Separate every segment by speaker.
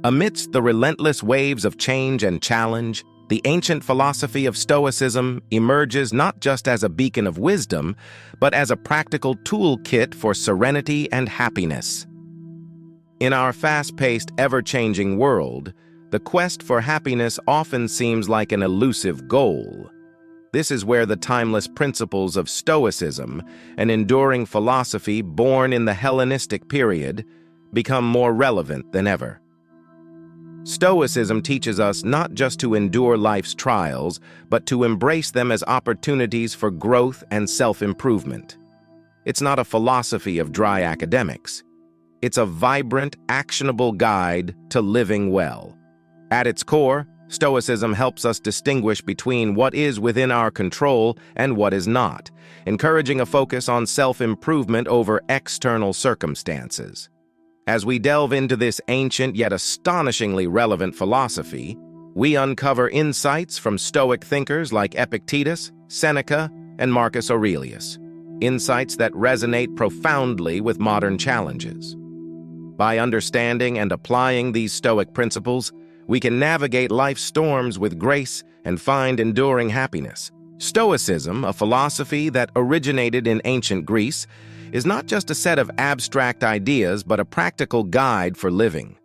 Speaker 1: Amidst the relentless waves of change and challenge, the ancient philosophy of Stoicism emerges not just as a beacon of wisdom, but as a practical toolkit for serenity and happiness. In our fast-paced, ever-changing world, the quest for happiness often seems like an elusive goal. This is where the timeless principles of Stoicism, an enduring philosophy born in the Hellenistic period, become more relevant than ever. Stoicism teaches us not just to endure life's trials, but to embrace them as opportunities for growth and self-improvement. It's not a philosophy of dry academics. It's a vibrant, actionable guide to living well. At its core, Stoicism helps us distinguish between what is within our control and what is not, encouraging a focus on self-improvement over external circumstances. As we delve into this ancient yet astonishingly relevant philosophy, we uncover insights from Stoic thinkers like Epictetus, Seneca, and Marcus Aurelius, insights that resonate profoundly with modern challenges. By understanding and applying these Stoic principles, we can navigate life's storms with grace and find enduring happiness. Stoicism, a philosophy that originated in ancient Greece, is not just a set of abstract ideas, but a practical guide for living.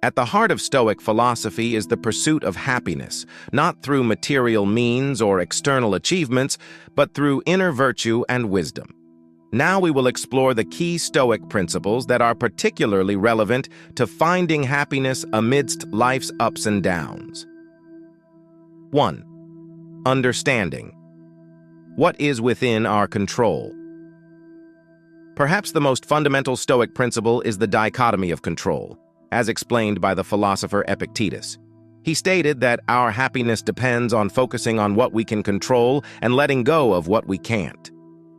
Speaker 1: At the heart of Stoic philosophy is the pursuit of happiness, not through material means or external achievements, but through inner virtue and wisdom. Now we will explore the key Stoic principles that are particularly relevant to finding happiness amidst life's ups and downs. 1. Understanding. What is within our control? Perhaps the most fundamental Stoic principle is the dichotomy of control, as explained by the philosopher Epictetus. He stated that our happiness depends on focusing on what we can control and letting go of what we can't.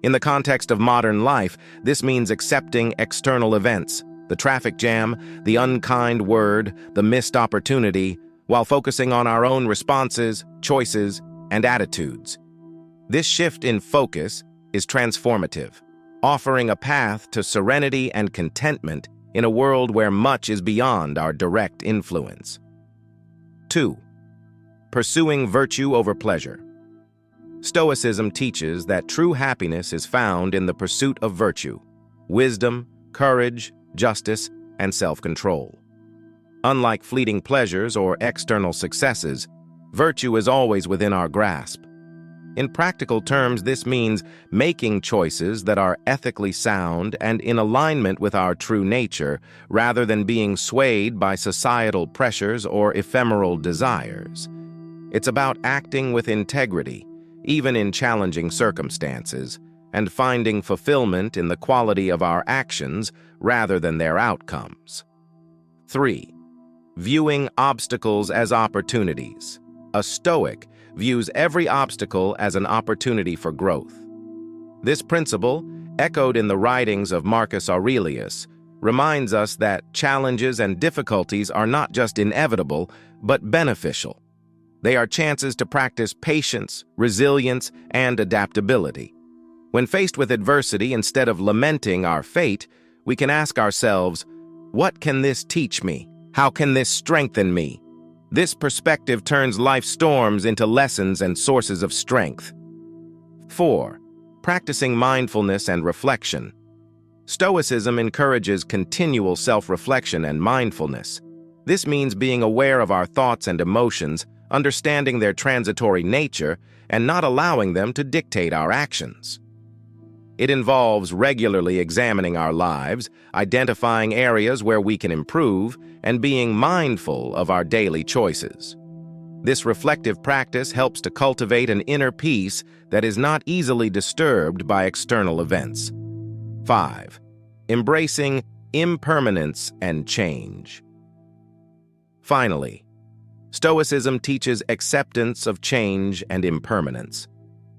Speaker 1: In the context of modern life, this means accepting external events, the traffic jam, the unkind word, the missed opportunity, while focusing on our own responses, choices, and attitudes. This shift in focus is transformative, offering a path to serenity and contentment in a world where much is beyond our direct influence. 2. Pursuing virtue over pleasure. Stoicism teaches that true happiness is found in the pursuit of virtue, wisdom, courage, justice, and self-control. Unlike fleeting pleasures or external successes, virtue is always within our grasp. In practical terms, this means making choices that are ethically sound and in alignment with our true nature, rather than being swayed by societal pressures or ephemeral desires. It's about acting with integrity, even in challenging circumstances, and finding fulfillment in the quality of our actions rather than their outcomes. 3. Viewing obstacles as opportunities. A Stoic views every obstacle as an opportunity for growth. This principle, echoed in the writings of Marcus Aurelius, reminds us that challenges and difficulties are not just inevitable, but beneficial. They are chances to practice patience, resilience, and adaptability. When faced with adversity, instead of lamenting our fate, we can ask ourselves, what can this teach me? How can this strengthen me? This perspective turns life's storms into lessons and sources of strength. 4. Practicing mindfulness and reflection. Stoicism encourages continual self-reflection and mindfulness. This means being aware of our thoughts and emotions, understanding their transitory nature, and not allowing them to dictate our actions. It involves regularly examining our lives, identifying areas where we can improve, and being mindful of our daily choices. This reflective practice helps to cultivate an inner peace that is not easily disturbed by external events. 5. Embracing impermanence and change. Finally, Stoicism teaches acceptance of change and impermanence.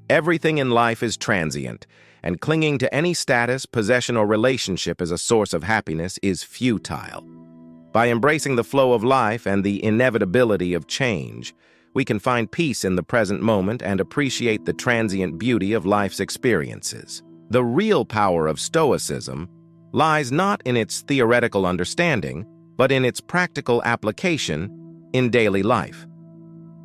Speaker 1: Everything in life is transient, and clinging to any status, possession, or relationship as a source of happiness is futile. By embracing the flow of life and the inevitability of change, we can find peace in the present moment and appreciate the transient beauty of life's experiences. The real power of Stoicism lies not in its theoretical understanding, but in its practical application in daily life.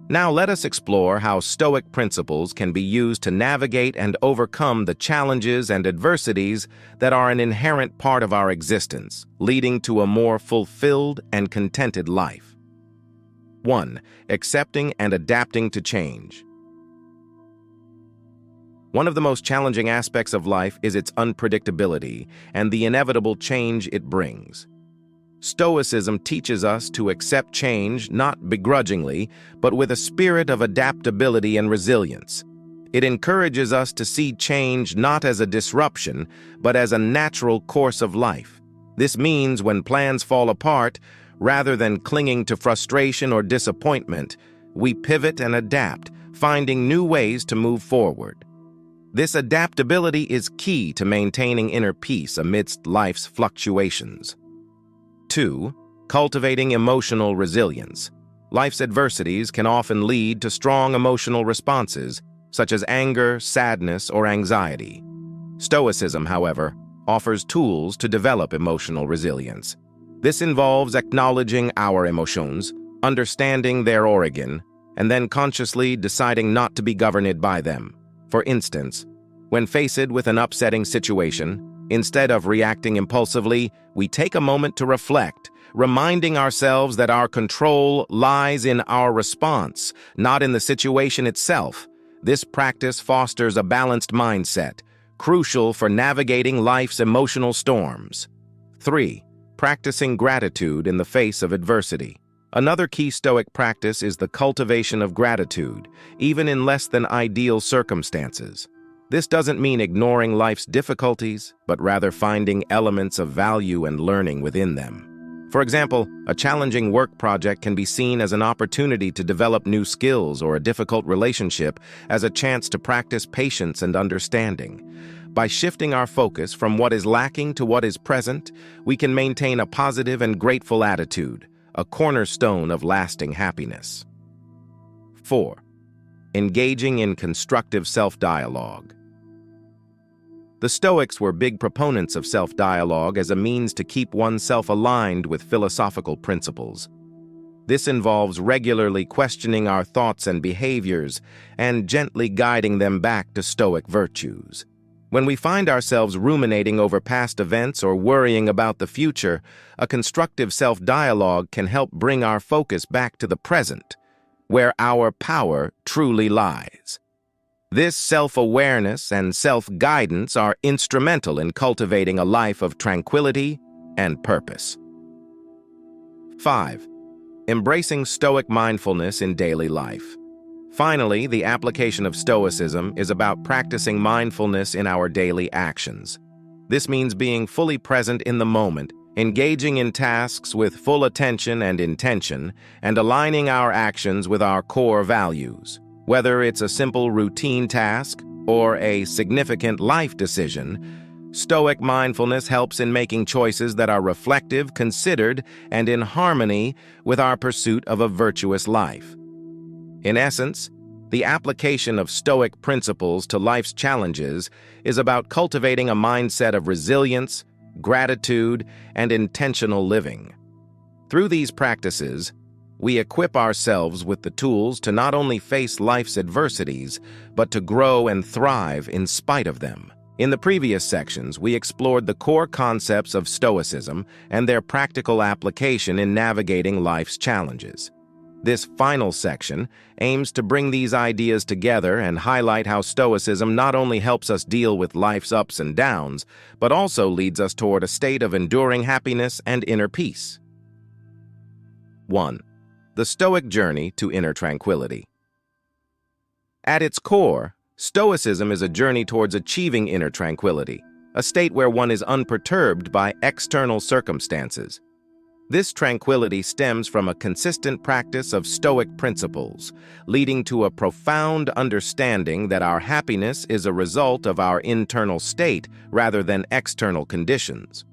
Speaker 1: Now let us explore how Stoic principles can be used to navigate and overcome the challenges and adversities that are an inherent part of our existence, leading to a more fulfilled and contented life. 1. Accepting and adapting to change. One of the most challenging aspects of life is its unpredictability and the inevitable change it brings. Stoicism teaches us to accept change not begrudgingly, but with a spirit of adaptability and resilience. It encourages us to see change not as a disruption, but as a natural course of life. This means when plans fall apart, rather than clinging to frustration or disappointment, we pivot and adapt, finding new ways to move forward. This adaptability is key to maintaining inner peace amidst life's fluctuations. 2. Cultivating emotional resilience. Life's adversities can often lead to strong emotional responses, such as anger, sadness, or anxiety. Stoicism, however, offers tools to develop emotional resilience. This involves acknowledging our emotions, understanding their origin, and then consciously deciding not to be governed by them. For instance, when faced with an upsetting situation, instead of reacting impulsively, we take a moment to reflect, reminding ourselves that our control lies in our response, not in the situation itself. This practice fosters a balanced mindset, crucial for navigating life's emotional storms. 3. Practicing gratitude in the face of adversity. Another key Stoic practice is the cultivation of gratitude, even in less than ideal circumstances. This doesn't mean ignoring life's difficulties, but rather finding elements of value and learning within them. For example, a challenging work project can be seen as an opportunity to develop new skills, or a difficult relationship as a chance to practice patience and understanding. By shifting our focus from what is lacking to what is present, we can maintain a positive and grateful attitude, a cornerstone of lasting happiness. 4. Engaging in constructive self-dialogue. The Stoics were big proponents of self-dialogue as a means to keep oneself aligned with philosophical principles. This involves regularly questioning our thoughts and behaviors and gently guiding them back to Stoic virtues. When we find ourselves ruminating over past events or worrying about the future, a constructive self-dialogue can help bring our focus back to the present, where our power truly lies. This self-awareness and self-guidance are instrumental in cultivating a life of tranquility and purpose. 5. Embracing Stoic mindfulness in daily life. Finally, the application of Stoicism is about practicing mindfulness in our daily actions. This means being fully present in the moment, engaging in tasks with full attention and intention, and aligning our actions with our core values. Whether it's a simple routine task or a significant life decision, Stoic mindfulness helps in making choices that are reflective, considered, and in harmony with our pursuit of a virtuous life. In essence, the application of Stoic principles to life's challenges is about cultivating a mindset of resilience, gratitude, and intentional living. Through these practices, we equip ourselves with the tools to not only face life's adversities, but to grow and thrive in spite of them. In the previous sections, we explored the core concepts of Stoicism and their practical application in navigating life's challenges. This final section aims to bring these ideas together and highlight how Stoicism not only helps us deal with life's ups and downs, but also leads us toward a state of enduring happiness and inner peace. 1. The Stoic journey to inner tranquility. At its core, Stoicism is a journey towards achieving inner tranquility, a state where one is unperturbed by external circumstances. This tranquility stems from a consistent practice of Stoic principles, leading to a profound understanding that our happiness is a result of our internal state rather than external conditions.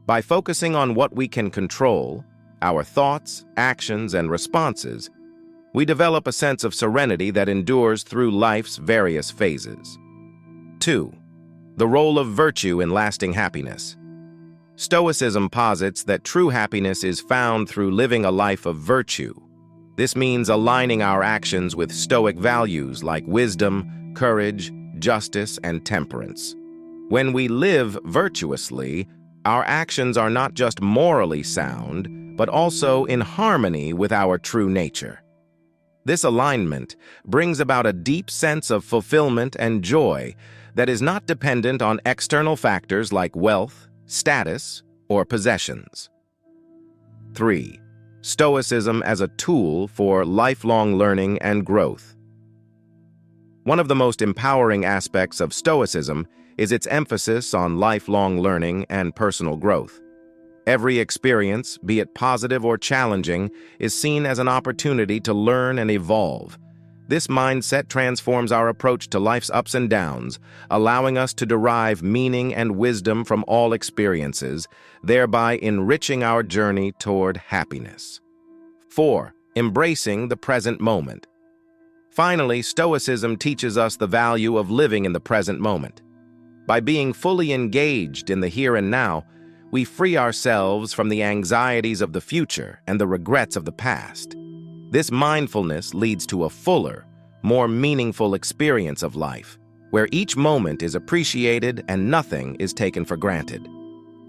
Speaker 1: By focusing on what we can control, our thoughts, actions, and responses, we develop a sense of serenity that endures through life's various phases. 2. The role of virtue in lasting happiness. Stoicism posits that true happiness is found through living a life of virtue. This means aligning our actions with Stoic values like wisdom, courage, justice, and temperance. When we live virtuously, our actions are not just morally sound, but also in harmony with our true nature. This alignment brings about a deep sense of fulfillment and joy that is not dependent on external factors like wealth, status, or possessions. 3. Stoicism as a tool for lifelong learning and growth. One of the most empowering aspects of Stoicism is its emphasis on lifelong learning and personal growth. Every experience, be it positive or challenging, is seen as an opportunity to learn and evolve. This mindset transforms our approach to life's ups and downs, allowing us to derive meaning and wisdom from all experiences, thereby enriching our journey toward happiness. 4. Embracing the present moment. Finally, Stoicism teaches us the value of living in the present moment. By being fully engaged in the here and now, we free ourselves from the anxieties of the future and the regrets of the past. This mindfulness leads to a fuller, more meaningful experience of life, where each moment is appreciated and nothing is taken for granted.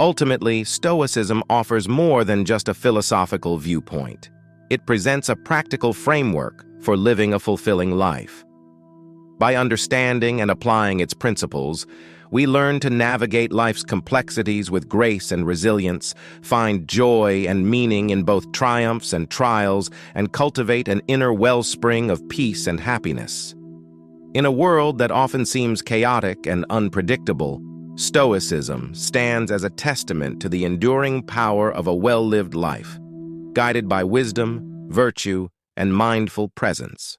Speaker 1: Ultimately, Stoicism offers more than just a philosophical viewpoint. It presents a practical framework for living a fulfilling life. By understanding and applying its principles, we learn to navigate life's complexities with grace and resilience, find joy and meaning in both triumphs and trials, and cultivate an inner wellspring of peace and happiness. In a world that often seems chaotic and unpredictable, Stoicism stands as a testament to the enduring power of a well-lived life, guided by wisdom, virtue, and mindful presence.